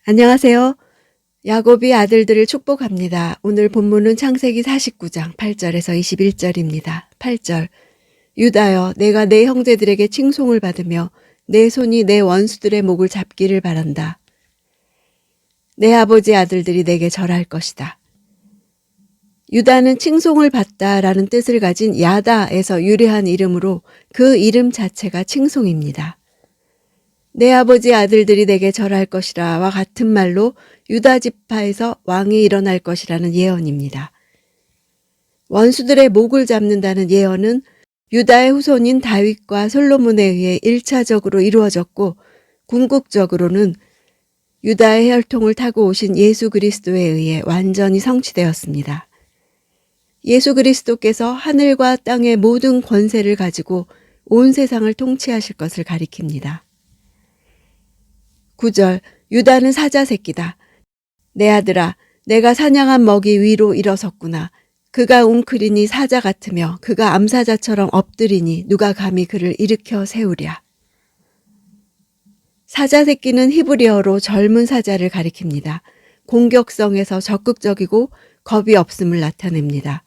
안녕하세요. 야곱이 아들들을 축복합니다. 오늘 본문은 창세기 49장 8절에서 21절입니다. 8절. 유다여, 내가 내 형제들에게 칭송을 받으며 내 손이 내 원수들의 목을 잡기를 바란다. 내 아버지 아들들이 내게 절할 것이다. 유다는 칭송을 받다라는 뜻을 가진 야다에서 유래한 이름으로 그 이름 자체가 칭송입니다. 내 아버지 아들들이 내게 절할 것이라와 같은 말로 유다 지파에서 왕이 일어날 것이라는 예언입니다. 원수들의 목을 잡는다는 예언은 유다의 후손인 다윗과 솔로몬에 의해 1차적으로 이루어졌고, 궁극적으로는 유다의 혈통을 타고 오신 예수 그리스도에 의해 완전히 성취되었습니다. 예수 그리스도께서 하늘과 땅의 모든 권세를 가지고 온 세상을 통치하실 것을 가리킵니다. 9절. 유다는 사자 새끼다. 내 아들아, 내가 사냥한 먹이 위로 일어섰구나. 그가 웅크리니 사자 같으며 그가 암사자처럼 엎드리니 누가 감히 그를 일으켜 세우랴. 사자 새끼는 히브리어로 젊은 사자를 가리킵니다. 공격성에서 적극적이고 겁이 없음을 나타냅니다.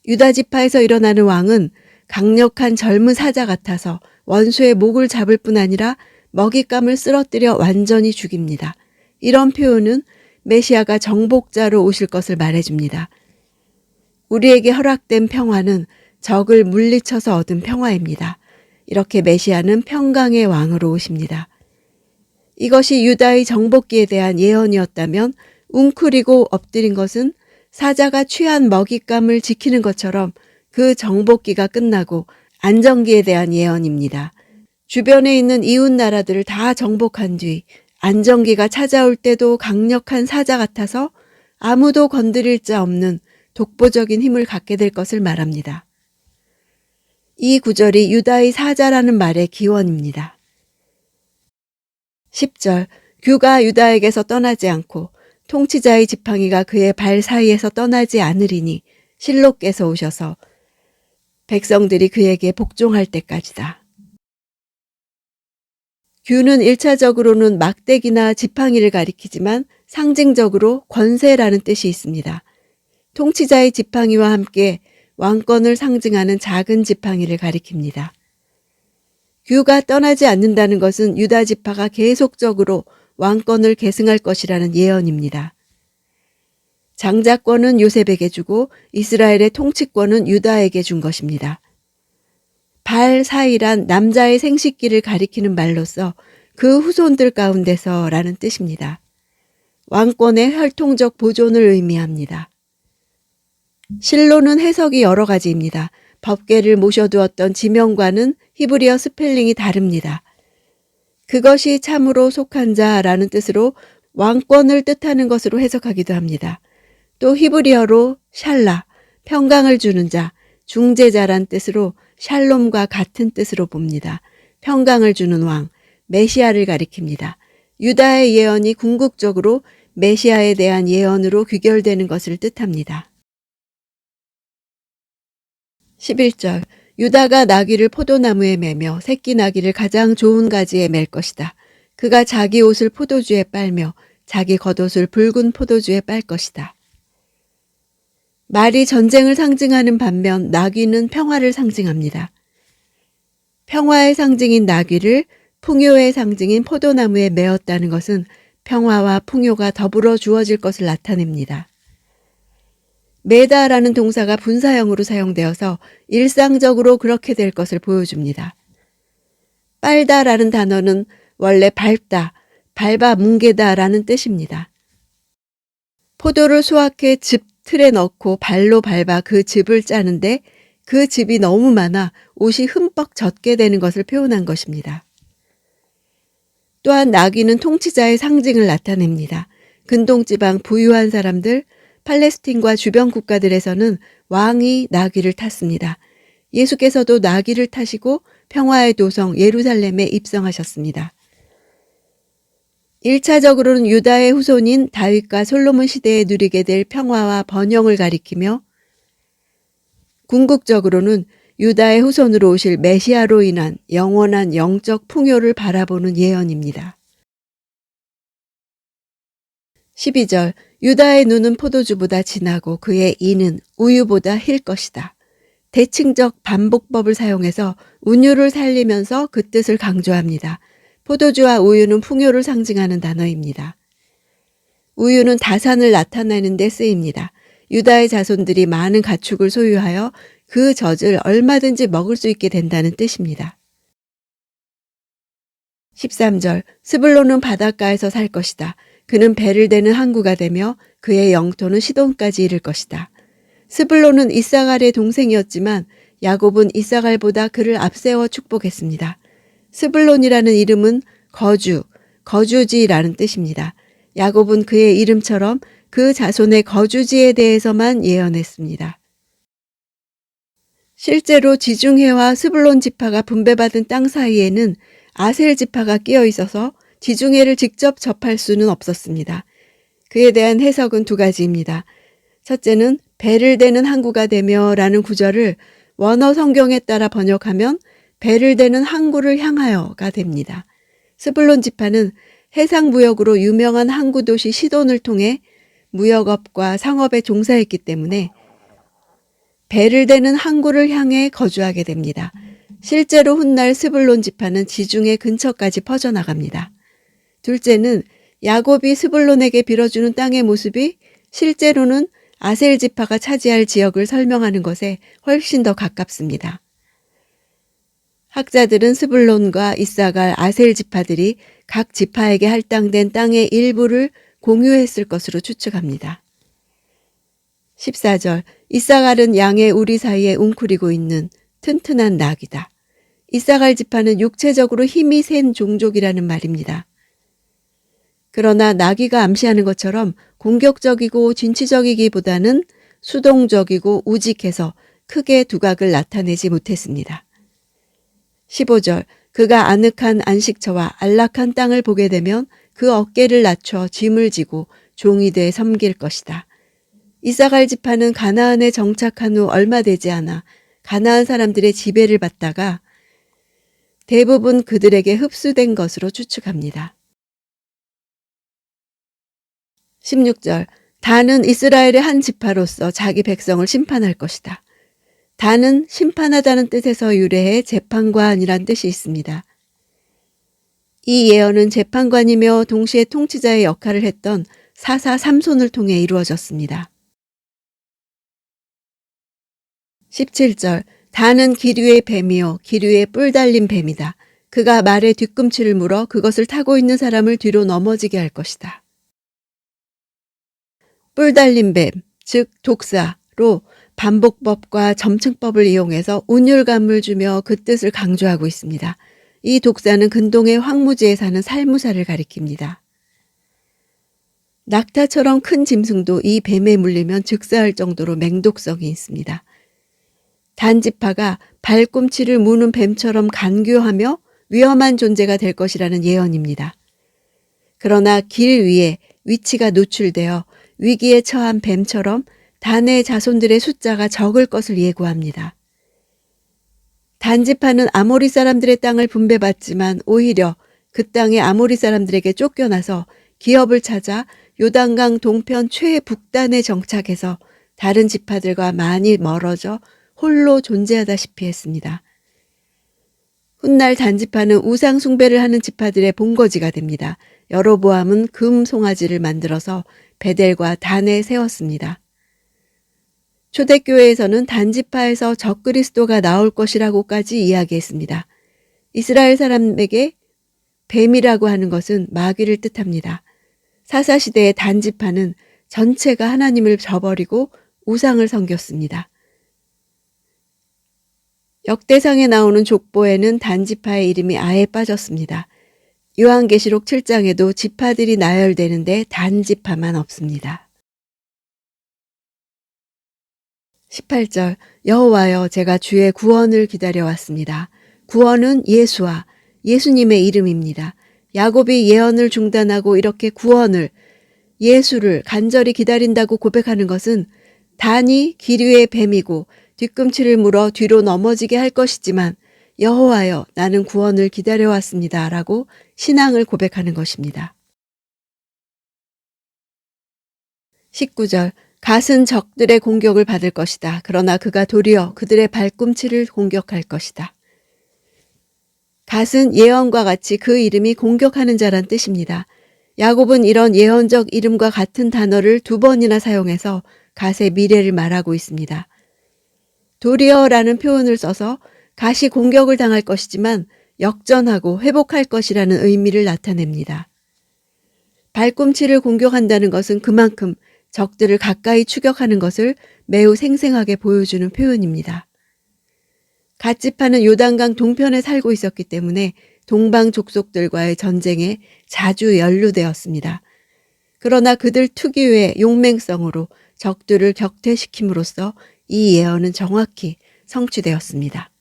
유다 지파에서 일어나는 왕은 강력한 젊은 사자 같아서 원수의 목을 잡을 뿐 아니라 먹잇감을 쓰러뜨려 완전히 죽입니다. 이런 표현은 메시아가 정복자로 오실 것을 말해줍니다. 우리에게 허락된 평화는 적을 물리쳐서 얻은 평화입니다. 이렇게 메시아는 평강의 왕으로 오십니다. 이것이 유다의 정복기에 대한 예언이었다면 웅크리고 엎드린 것은 사자가 취한 먹잇감을 지키는 것처럼 그 정복기가 끝나고 안정기에 대한 예언입니다. 주변에 있는 이웃 나라들을 다 정복한 뒤 안정기가 찾아올 때도 강력한 사자 같아서 아무도 건드릴 자 없는 독보적인 힘을 갖게 될 것을 말합니다. 이 구절이 유다의 사자라는 말의 기원입니다. 10절. 규가 유다에게서 떠나지 않고 통치자의 지팡이가 그의 발 사이에서 떠나지 않으리니 실로께서 오셔서 백성들이 그에게 복종할 때까지다. 규는 1차적으로는 막대기나 지팡이를 가리키지만 상징적으로 권세라는 뜻이 있습니다. 통치자의 지팡이와 함께 왕권을 상징하는 작은 지팡이를 가리킵니다. 규가 떠나지 않는다는 것은 유다 지파가 계속적으로 왕권을 계승할 것이라는 예언입니다. 장자권은 요셉에게 주고 이스라엘의 통치권은 유다에게 준 것입니다. 발 사이란 남자의 생식기를 가리키는 말로서 그 후손들 가운데서라는 뜻입니다. 왕권의 혈통적 보존을 의미합니다. 실로는 해석이 여러 가지입니다. 법궤를 모셔두었던 지명과는 히브리어 스펠링이 다릅니다. 그것이 참으로 속한 자라는 뜻으로 왕권을 뜻하는 것으로 해석하기도 합니다. 또 히브리어로 샬라, 평강을 주는 자, 중재자란 뜻으로 샬롬과 같은 뜻으로 봅니다. 평강을 주는 왕, 메시아를 가리킵니다. 유다의 예언이 궁극적으로 메시아에 대한 예언으로 귀결되는 것을 뜻합니다. 11절. 유다가 나귀를 포도나무에 매며 새끼 나귀를 가장 좋은 가지에 맬 것이다. 그가 자기 옷을 포도주에 빨며 자기 겉옷을 붉은 포도주에 빨 것이다. 말이 전쟁을 상징하는 반면 나귀는 평화를 상징합니다. 평화의 상징인 나귀를 풍요의 상징인 포도나무에 메었다는 것은 평화와 풍요가 더불어 주어질 것을 나타냅니다. 매다라는 동사가 분사형으로 사용되어서 일상적으로 그렇게 될 것을 보여줍니다. 빨다라는 단어는 원래 밟다, 밟아 뭉개다라는 뜻입니다. 포도를 수확해 즙 틀에 넣고 발로 밟아 그 즙을 짜는데 그 즙이 너무 많아 옷이 흠뻑 젖게 되는 것을 표현한 것입니다. 또한 나귀는 통치자의 상징을 나타냅니다. 근동지방 부유한 사람들, 팔레스틴과 주변 국가들에서는 왕이 나귀를 탔습니다. 예수께서도 나귀를 타시고 평화의 도성 예루살렘에 입성하셨습니다. 1차적으로는 유다의 후손인 다윗과 솔로몬 시대에 누리게 될 평화와 번영을 가리키며, 궁극적으로는 유다의 후손으로 오실 메시아로 인한 영원한 영적 풍요를 바라보는 예언입니다. 12절 유다의 눈은 포도주보다 진하고 그의 이는 우유보다 힐 것이다. 대칭적 반복법을 사용해서 운율을 살리면서 그 뜻을 강조합니다. 포도주와 우유는 풍요를 상징하는 단어입니다. 우유는 다산을 나타내는 데 쓰입니다. 유다의 자손들이 많은 가축을 소유하여 그 젖을 얼마든지 먹을 수 있게 된다는 뜻입니다. 13절 스불론은 바닷가에서 살 것이다. 그는 배를 대는 항구가 되며 그의 영토는 시돈까지 이를 것이다. 스불론은 이사갈의 동생이었지만 야곱은 이사갈보다 그를 앞세워 축복했습니다. 스불론이라는 이름은 거주지라는 뜻입니다. 야곱은 그의 이름처럼 그 자손의 거주지에 대해서만 예언했습니다. 실제로 지중해와 스불론 지파가 분배받은 땅 사이에는 아셀 지파가 끼어 있어서 지중해를 직접 접할 수는 없었습니다. 그에 대한 해석은 두 가지입니다. 첫째는 배를 대는 항구가 되며 라는 구절을 원어 성경에 따라 번역하면 배를 대는 항구를 향하여가 됩니다. 스불론 지파는 해상 무역으로 유명한 항구 도시 시돈을 통해 무역업과 상업에 종사했기 때문에 배를 대는 항구를 향해 거주하게 됩니다. 실제로 훗날 스불론 지파는 지중해 근처까지 퍼져나갑니다. 둘째는 야곱이 스불론에게 빌어주는 땅의 모습이 실제로는 아셀 지파가 차지할 지역을 설명하는 것에 훨씬 더 가깝습니다. 학자들은 스불론과 이사갈, 아셀 지파들이 각 지파에게 할당된 땅의 일부를 공유했을 것으로 추측합니다. 14절 이사갈은 양의 우리 사이에 웅크리고 있는 튼튼한 낙이다. 이사갈 지파는 육체적으로 힘이 센 종족이라는 말입니다. 그러나 나귀가 암시하는 것처럼 공격적이고 진취적이기보다는 수동적이고 우직해서 크게 두각을 나타내지 못했습니다. 15절 그가 아늑한 안식처와 안락한 땅을 보게 되면 그 어깨를 낮춰 짐을 지고 종이 돼 섬길 것이다. 이사갈 지파는 가나안에 정착한 후 얼마 되지 않아 가나안 사람들의 지배를 받다가 대부분 그들에게 흡수된 것으로 추측합니다. 16절 단은 이스라엘의 한 지파로서 자기 백성을 심판할 것이다. 단은 심판하다는 뜻에서 유래해 재판관이란 뜻이 있습니다. 이 예언은 재판관이며 동시에 통치자의 역할을 했던 사사 삼손을 통해 이루어졌습니다. 17절 단은 기류의 뱀이요 기류에 뿔 달린 뱀이다. 그가 말의 뒤꿈치를 물어 그것을 타고 있는 사람을 뒤로 넘어지게 할 것이다. 뿔 달린 뱀, 즉 독사로 반복법과 점층법을 이용해서 운율감을 주며 그 뜻을 강조하고 있습니다. 이 독사는 근동의 황무지에 사는 살무사를 가리킵니다. 낙타처럼 큰 짐승도 이 뱀에 물리면 즉사할 정도로 맹독성이 있습니다. 단지파가 발꿈치를 무는 뱀처럼 간교하며 위험한 존재가 될 것이라는 예언입니다. 그러나 길 위에 위치가 노출되어 위기에 처한 뱀처럼 단의 자손들의 숫자가 적을 것을 예고합니다. 단지파는 아모리 사람들의 땅을 분배받지만 오히려 그 땅에 아모리 사람들에게 쫓겨나서 기업을 찾아 요단강 동편 최북단에 정착해서 다른 지파들과 많이 멀어져 홀로 존재하다시피 했습니다. 훗날 단지파는 우상 숭배를 하는 지파들의 본거지가 됩니다. 여로보암은 금 송아지를 만들어서 베델과 단에 세웠습니다. 초대교회에서는 단지파에서 적그리스도가 나올 것이라고까지 이야기했습니다. 이스라엘 사람에게 뱀이라고 하는 것은 마귀를 뜻합니다. 사사시대의 단지파는 전체가 하나님을 저버리고 우상을 섬겼습니다. 역대상에 나오는 족보에는 단지파의 이름이 아예 빠졌습니다. 요한계시록 7장에도 지파들이 나열되는데 단지파만 없습니다. 18절 여호와여 제가 주의 구원을 기다려왔습니다. 구원은 예수와 예수님의 이름입니다. 야곱이 예언을 중단하고 이렇게 구원을 예수를 간절히 기다린다고 고백하는 것은 단이 기류의 뱀이고 뒤꿈치를 물어 뒤로 넘어지게 할 것이지만 여호와여 나는 구원을 기다려왔습니다 라고 신앙을 고백하는 것입니다. 19절 갓은 적들의 공격을 받을 것이다. 그러나 그가 도리어 그들의 발꿈치를 공격할 것이다. 갓은 예언과 같이 그 이름이 공격하는 자란 뜻입니다. 야곱은 이런 예언적 이름과 같은 단어를 2번이나 사용해서 갓의 미래를 말하고 있습니다. 도리어라는 표현을 써서 갓이 공격을 당할 것이지만 역전하고 회복할 것이라는 의미를 나타냅니다. 발꿈치를 공격한다는 것은 그만큼 적들을 가까이 추격하는 것을 매우 생생하게 보여주는 표현입니다. 갓 지파는 요단강 동편에 살고 있었기 때문에 동방 족속들과의 전쟁에 자주 연루되었습니다. 그러나 그들 특유의 용맹성으로 적들을 격퇴시킴으로써 이 예언은 정확히 성취되었습니다.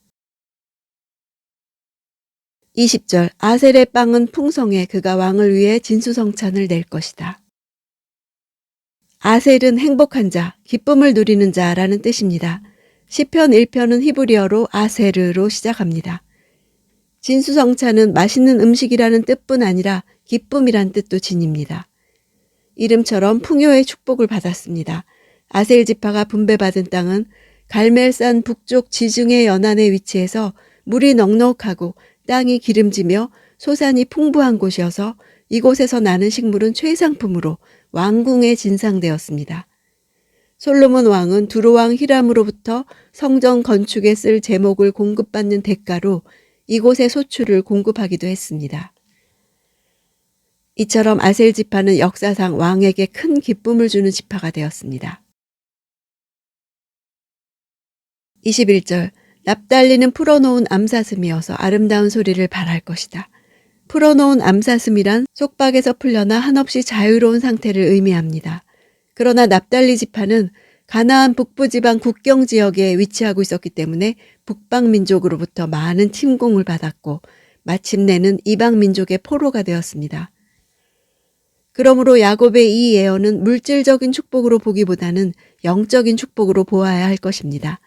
20절 아셀의 빵은 풍성해 그가 왕을 위해 진수성찬을 낼 것이다. 아셀은 행복한 자, 기쁨을 누리는 자라는 뜻입니다. 시편 1편은 히브리어로 아세르로 시작합니다. 진수성찬은 맛있는 음식이라는 뜻뿐 아니라 기쁨이란 뜻도 지닙니다. 이름처럼 풍요의 축복을 받았습니다. 아셀 지파가 분배받은 땅은 갈멜산 북쪽 지중해 연안에 위치해서 물이 넉넉하고 땅이 기름지며 소산이 풍부한 곳이어서 이곳에서 나는 식물은 최상품으로 왕궁에 진상되었습니다. 솔로몬 왕은 두로왕 히람으로부터 성전 건축에 쓸 제목을 공급받는 대가로 이곳의 소출을 공급하기도 했습니다. 이처럼 아셀 지파는 역사상 왕에게 큰 기쁨을 주는 지파가 되었습니다. 21절 납달리는 풀어놓은 암사슴이어서 아름다운 소리를 발할 것이다. 풀어놓은 암사슴이란 속박에서 풀려나 한없이 자유로운 상태를 의미합니다. 그러나 납달리 지파는 가나안 북부지방 국경 지역에 위치하고 있었기 때문에 북방 민족으로부터 많은 침공을 받았고 마침내는 이방 민족의 포로가 되었습니다. 그러므로 야곱의 이 예언은 물질적인 축복으로 보기보다는 영적인 축복으로 보아야 할 것입니다.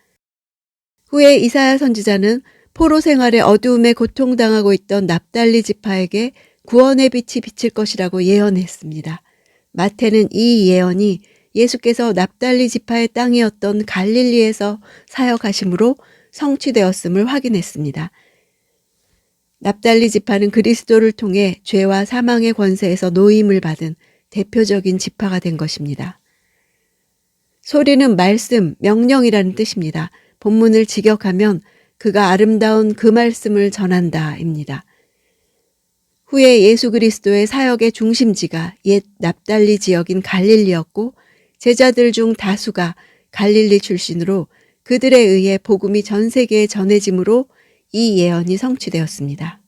후에 이사야 선지자는 포로 생활의 어두움에 고통당하고 있던 납달리 지파에게 구원의 빛이 비칠 것이라고 예언했습니다. 마태는 이 예언이 예수께서 납달리 지파의 땅이었던 갈릴리에서 사역하심으로 성취되었음을 확인했습니다. 납달리 지파는 그리스도를 통해 죄와 사망의 권세에서 노임을 받은 대표적인 지파가 된 것입니다. 소리는 말씀, 명령이라는 뜻입니다. 본문을 직역하면 그가 아름다운 그 말씀을 전한다입니다. 후에 예수 그리스도의 사역의 중심지가 옛 납달리 지역인 갈릴리였고 제자들 중 다수가 갈릴리 출신으로 그들에 의해 복음이 전 세계에 전해짐으로 이 예언이 성취되었습니다.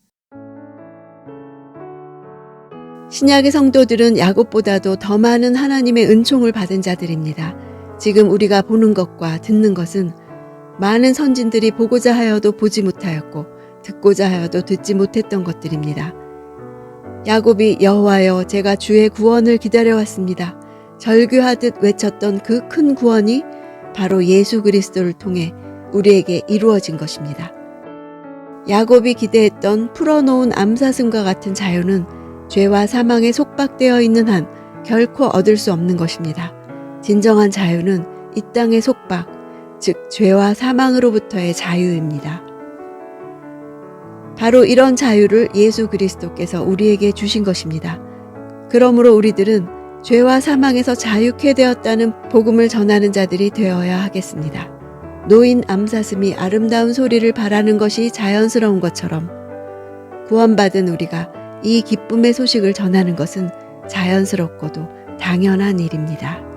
신약의 성도들은 야곱보다도 더 많은 하나님의 은총을 받은 자들입니다. 지금 우리가 보는 것과 듣는 것은 많은 선진들이 보고자 하여도 보지 못하였고 듣고자 하여도 듣지 못했던 것들입니다. 야곱이 여호와여 제가 주의 구원을 기다려왔습니다. 절규하듯 외쳤던 그 큰 구원이 바로 예수 그리스도를 통해 우리에게 이루어진 것입니다. 야곱이 기대했던 풀어놓은 암사슴과 같은 자유는 죄와 사망에 속박되어 있는 한 결코 얻을 수 없는 것입니다. 진정한 자유는 이 땅의 속박, 즉 죄와 사망으로부터의 자유입니다. 바로 이런 자유를 예수 그리스도께서 우리에게 주신 것입니다. 그러므로 우리들은 죄와 사망에서 자유케 되었다는 복음을 전하는 자들이 되어야 하겠습니다. 노인 암사슴이 아름다운 소리를 바라는 것이 자연스러운 것처럼 구원받은 우리가 이 기쁨의 소식을 전하는 것은 자연스럽고도 당연한 일입니다.